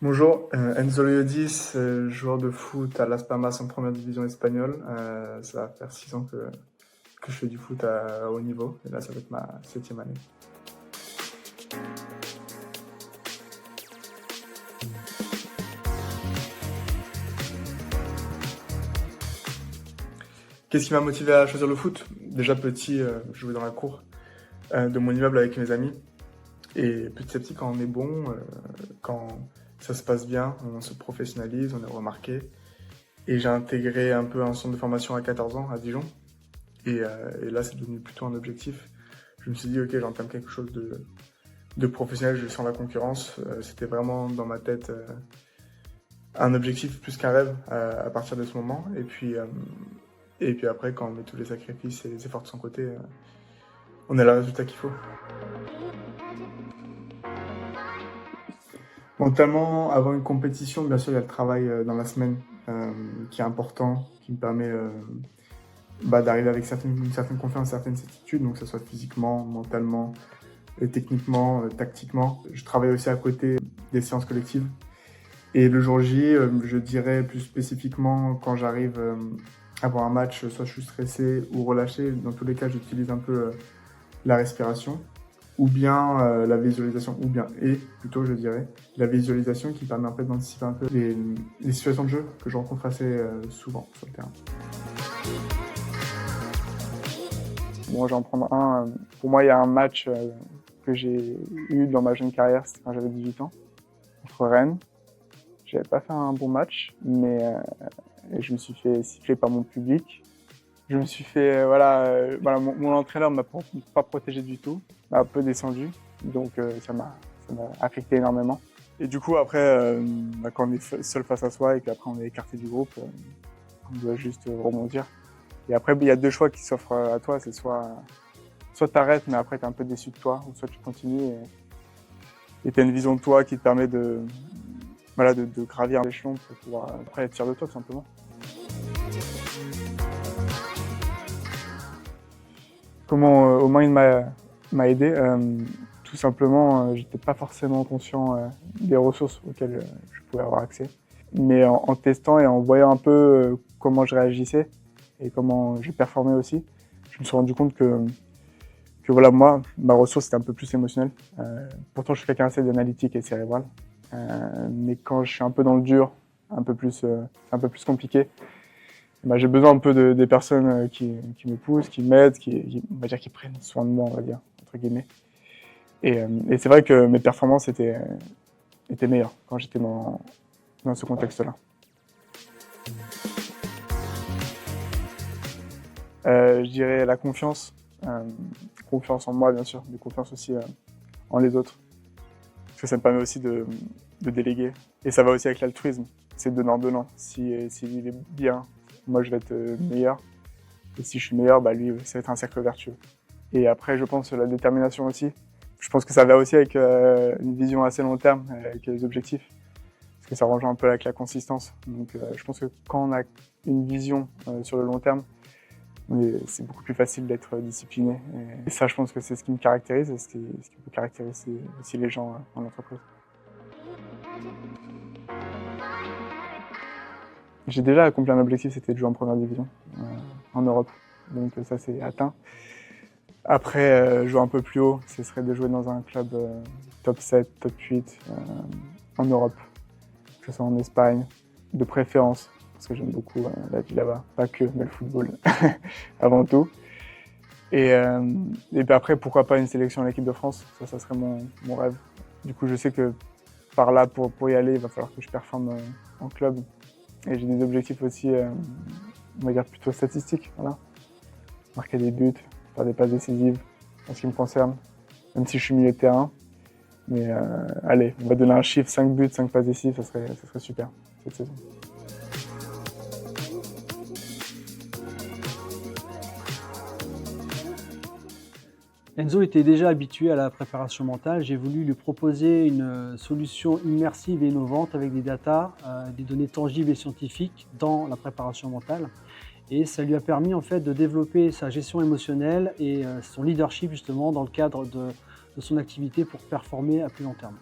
Bonjour, Enzo Leodis, joueur de foot à Las Palmas en première division espagnole. Ça va faire 6 ans que je fais du foot à haut niveau et là ça va être ma 7e année. Qu'est-ce qui m'a motivé à choisir le foot? Déjà petit, je jouais dans la cour de mon immeuble avec mes amis. Et petit à petit, quand on est bon, quand ça se passe bien, on se professionnalise, on est remarqué. Et j'ai intégré un peu un centre de formation à 14 ans à Dijon. Et là, c'est devenu plutôt un objectif. Je me suis dit, ok, j'entame quelque chose de professionnel, je sens la concurrence. C'était vraiment dans ma tête un objectif plus qu'un rêve à partir de ce moment. Et puis après, quand on met tous les sacrifices et les efforts de son côté, on a le résultat qu'il faut. Mentalement, avant une compétition, bien sûr, il y a le travail dans la semaine qui est important, qui me permet d'arriver avec une certaine confiance, certaines certitudes, donc que ce soit physiquement, mentalement, techniquement, tactiquement. Je travaille aussi à côté des séances collectives. Et le jour J, je dirais plus spécifiquement quand j'arrive à avoir un match, soit je suis stressé ou relâché. Dans tous les cas, j'utilise un peu la respiration ou bien la visualisation, plutôt je dirais, la visualisation qui permet en fait d'anticiper un peu les situations de jeu que je rencontre assez souvent sur le terrain. Bon, j'en prends un. Pour moi, il y a un match que j'ai eu dans ma jeune carrière, c'était quand j'avais 18 ans, contre Rennes. J'avais pas fait un bon match, mais je me suis fait siffler par mon public. Je me suis fait, mon entraîneur m'a pas protégé du tout, m'a un peu descendu, donc ça m'a affecté énormément. Et du coup, après, quand on est seul face à soi et qu'après on est écarté du groupe, on doit juste rebondir. Et après, il y a deux choix qui s'offrent à toi, c'est soit t'arrêtes, mais après t'es un peu déçu de toi, ou soit tu continues et t'as une vision de toi qui te permet de gravir l'échelon pour pouvoir après être fier de toi tout simplement. Comment Omain m'a aidé, tout simplement, j'étais pas forcément conscient des ressources auxquelles je pouvais avoir accès. Mais en testant et en voyant un peu comment je réagissais et comment j'ai performé aussi, je me suis rendu compte que voilà, moi, ma ressource c'était un peu plus émotionnelle. Pourtant, je suis quelqu'un assez d'analytique et cérébral. Mais quand je suis un peu dans le dur, c'est un peu plus compliqué. J'ai besoin un peu des personnes qui me poussent, qui m'aident, qui prennent soin de moi, on va dire, entre guillemets. Et c'est vrai que mes performances étaient meilleures quand j'étais dans ce contexte-là. Je dirais la confiance. Confiance en moi, bien sûr, mais confiance aussi en les autres. Parce que ça me permet aussi de déléguer. Et ça va aussi avec l'altruisme. C'est donnant-donnant. Si il est bien, moi je vais être meilleur. Et si je suis meilleur, lui, ça va être un cercle vertueux. Et après, je pense la détermination aussi. Je pense que ça va aussi avec une vision assez long terme, avec les objectifs. Parce que ça rejoint un peu avec la consistance. Donc je pense que quand on a une vision sur le long terme, c'est beaucoup plus facile d'être discipliné. Et ça, je pense que c'est ce qui me caractérise et ce qui peut caractériser aussi les gens en entreprise. J'ai déjà accompli un objectif, c'était de jouer en première division en Europe. Donc ça, c'est atteint. Après, jouer un peu plus haut, ce serait de jouer dans un club top 7, top 8 en Europe, que ce soit en Espagne, de préférence, parce que j'aime beaucoup la vie là-bas, pas que, mais le football avant tout. Et puis après, pourquoi pas une sélection à l'équipe de France, ça serait mon rêve. Du coup, je sais que par là, pour y aller, il va falloir que je performe en club. Et j'ai des objectifs aussi, on va dire plutôt statistiques, voilà. Marquer des buts, faire des passes décisives, en ce qui me concerne, même si je suis milieu de terrain. Mais allez, on va donner un chiffre, 5 buts, 5 passes décisives, ça serait super cette saison. Enzo était déjà habitué à la préparation mentale. J'ai voulu lui proposer une solution immersive et innovante avec des datas, des données tangibles et scientifiques dans la préparation mentale. Et ça lui a permis en fait de développer sa gestion émotionnelle et son leadership justement dans le cadre de son activité pour performer à plus long terme.